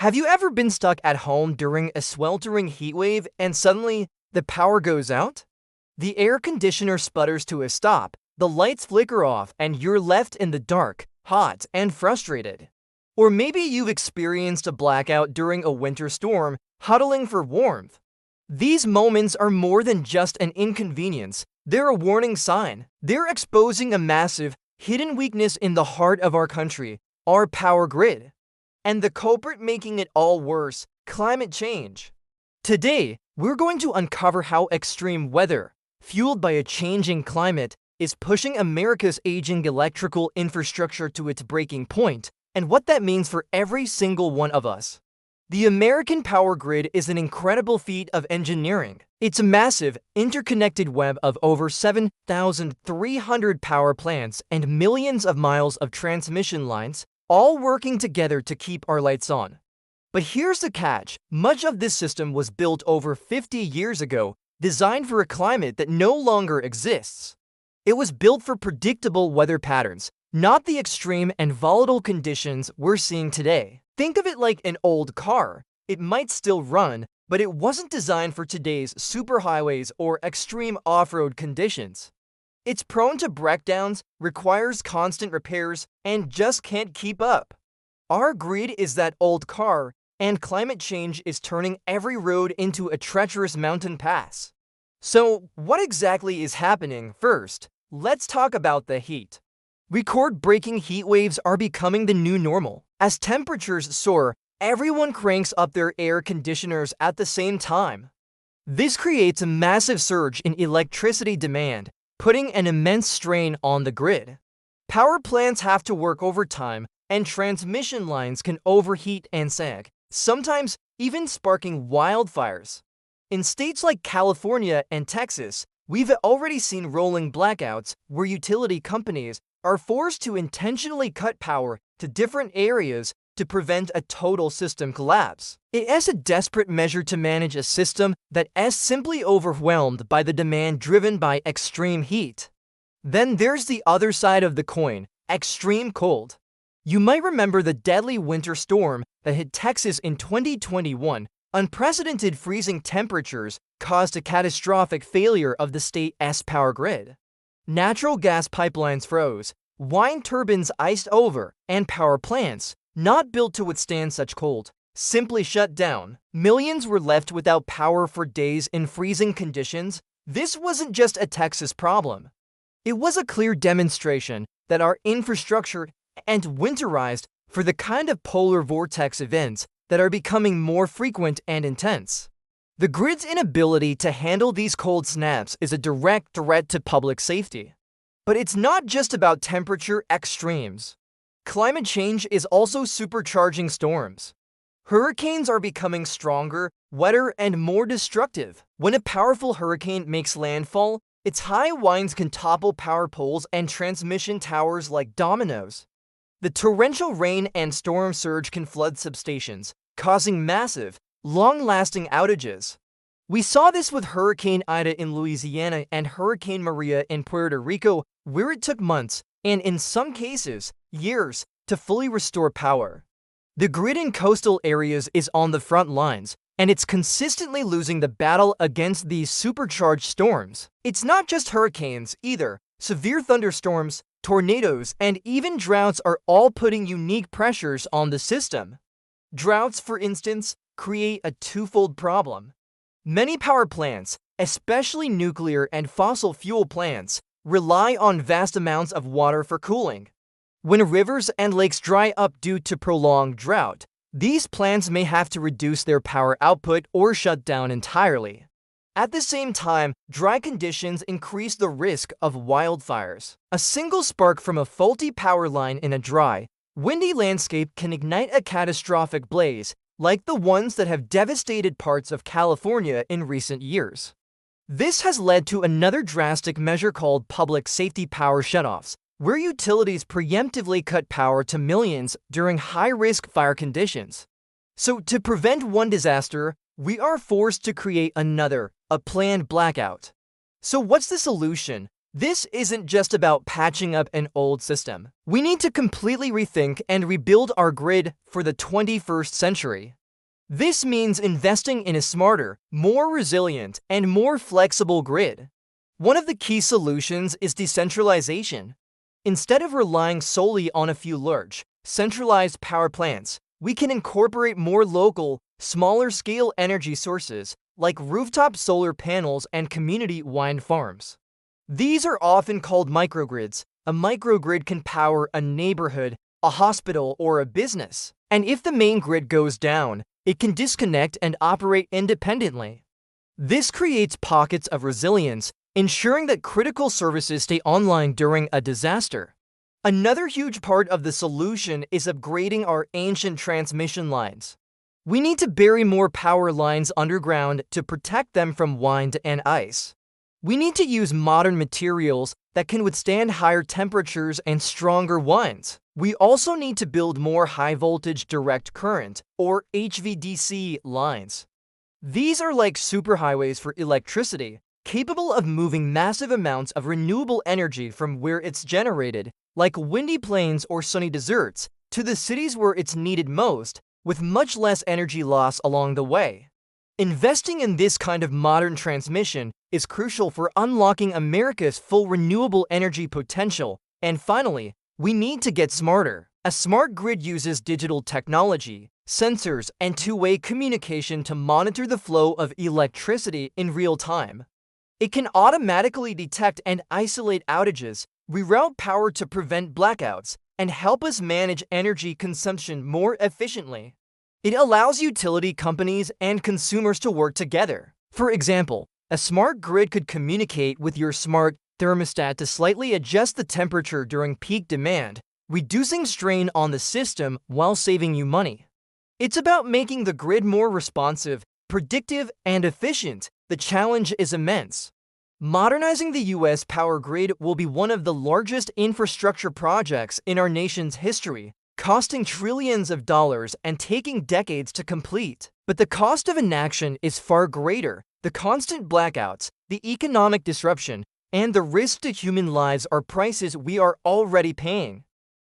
Have you ever been stuck at home during a sweltering heat wave and suddenly the power goes out? The air conditioner sputters to a stop, the lights flicker off, and you're left in the dark, hot, and frustrated. Or maybe you've experienced a blackout during a winter storm, huddling for warmth. These moments are more than just an inconvenience, they're a warning sign. They're exposing a massive, hidden weakness in the heart of our country, our power grid. And the culprit making it all worse, climate change. Today, we're going to uncover how extreme weather, fueled by a changing climate, is pushing America's aging electrical infrastructure to its breaking point, and what that means for every single one of us. The American power grid is an incredible feat of engineering. It's a massive, interconnected web of over 7,300 power plants and millions of miles of transmission lines, all working together to keep our lights on. But here's the catch. Much of this system was built over 50 years ago, designed for a climate that no longer exists. It was built for predictable weather patterns, not the extreme and volatile conditions we're seeing today. Think of it like an old car. It might still run, but it wasn't designed for today's superhighways or extreme off-road conditions. It's prone to breakdowns, requires constant repairs, and just can't keep up. Our grid is that old car, and climate change is turning every road into a treacherous mountain pass. So, what exactly is happening? First, let's talk about the heat. Record-breaking heat waves are becoming the new normal. As temperatures soar, everyone cranks up their air conditioners at the same time. This creates a massive surge in electricity demand, putting an immense strain on the grid. Power plants have to work overtime, and transmission lines can overheat and sag, sometimes even sparking wildfires. In states like California and Texas, we've already seen rolling blackouts where utility companies are forced to intentionally cut power to different areas to prevent a total system collapse. It is a desperate measure to manage a system that is simply overwhelmed by the demand driven by extreme heat. Then there's the other side of the coin, extreme cold. You might remember the deadly winter storm that hit Texas in 2021. Unprecedented freezing temperatures caused a catastrophic failure of the state's power grid. Natural gas pipelines froze, wind turbines iced over, and power plants, not built to withstand such cold, simply shut down. Millions were left without power for days in freezing conditions. This wasn't just a Texas problem. It was a clear demonstration that our infrastructure and winterized for the kind of polar vortex events that are becoming more frequent and intense. The grid's inability to handle these cold snaps is a direct threat to public safety. But it's not just about temperature extremes. Climate change is also supercharging storms. Hurricanes are becoming stronger, wetter, and more destructive. When a powerful hurricane makes landfall, its high winds can topple power poles and transmission towers like dominoes. The torrential rain and storm surge can flood substations, causing massive, long-lasting outages. We saw this with Hurricane Ida in Louisiana and Hurricane Maria in Puerto Rico, where it took months, and in some cases, years, to fully restore power. The grid in coastal areas is on the front lines, and it's consistently losing the battle against these supercharged storms. It's not just hurricanes either. Severe thunderstorms, tornadoes, and even droughts are all putting unique pressures on the system. Droughts, for instance, create a twofold problem. Many power plants, especially nuclear and fossil fuel plants, rely on vast amounts of water for cooling. When rivers and lakes dry up due to prolonged drought, these plants may have to reduce their power output or shut down entirely. At the same time, dry conditions increase the risk of wildfires. A single spark from a faulty power line in a dry, windy landscape can ignite a catastrophic blaze, like the ones that have devastated parts of California in recent years. This has led to another drastic measure called public safety power shutoffs, where utilities preemptively cut power to millions during high-risk fire conditions. So to prevent one disaster, we are forced to create another, a planned blackout. So what's the solution? This isn't just about patching up an old system. We need to completely rethink and rebuild our grid for the 21st century. This means investing in a smarter, more resilient, and more flexible grid. One of the key solutions is decentralization. Instead of relying solely on a few large, centralized power plants, we can incorporate more local, smaller-scale energy sources like rooftop solar panels and community wind farms. These are often called microgrids. A microgrid can power a neighborhood, a hospital, or a business. And if the main grid goes down, it can disconnect and operate independently. This creates pockets of resilience, ensuring that critical services stay online during a disaster. Another huge part of the solution is upgrading our ancient transmission lines. We need to bury more power lines underground to protect them from wind and ice. We need to use modern materials that can withstand higher temperatures and stronger winds. We also need to build more high-voltage direct current, or HVDC, lines. These are like superhighways for electricity, capable of moving massive amounts of renewable energy from where it's generated, like windy plains or sunny deserts, to the cities where it's needed most, with much less energy loss along the way. Investing in this kind of modern transmission is crucial for unlocking America's full renewable energy potential. And finally, we need to get smarter. A smart grid uses digital technology, sensors, and two-way communication to monitor the flow of electricity in real time. It can automatically detect and isolate outages, reroute power to prevent blackouts, and help us manage energy consumption more efficiently. It allows utility companies and consumers to work together. For example, a smart grid could communicate with your smart thermostat to slightly adjust the temperature during peak demand, reducing strain on the system while saving you money. It's about making the grid more responsive, predictive, and efficient. The challenge is immense. Modernizing the U.S. power grid will be one of the largest infrastructure projects in our nation's history, costing trillions of dollars and taking decades to complete. But the cost of inaction is far greater. The constant blackouts, the economic disruption, and the risk to human lives are prices we are already paying.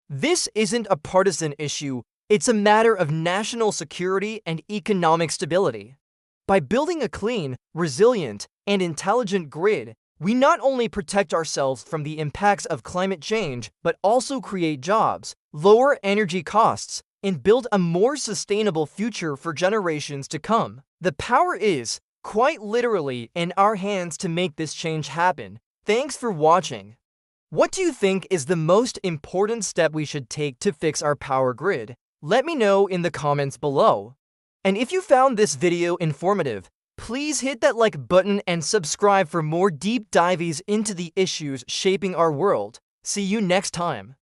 This isn't a partisan issue, it's a matter of national security and economic stability. By building a clean, resilient, and intelligent grid, we not only protect ourselves from the impacts of climate change, but also create jobs, lower energy costs, and build a more sustainable future for generations to come. The power is, quite literally, in our hands to make this change happen. Thanks for watching. What do you think is the most important step we should take to fix our power grid? Let me know in the comments below. And if you found this video informative, please hit that like button and subscribe for more deep dives into the issues shaping our world. See you next time.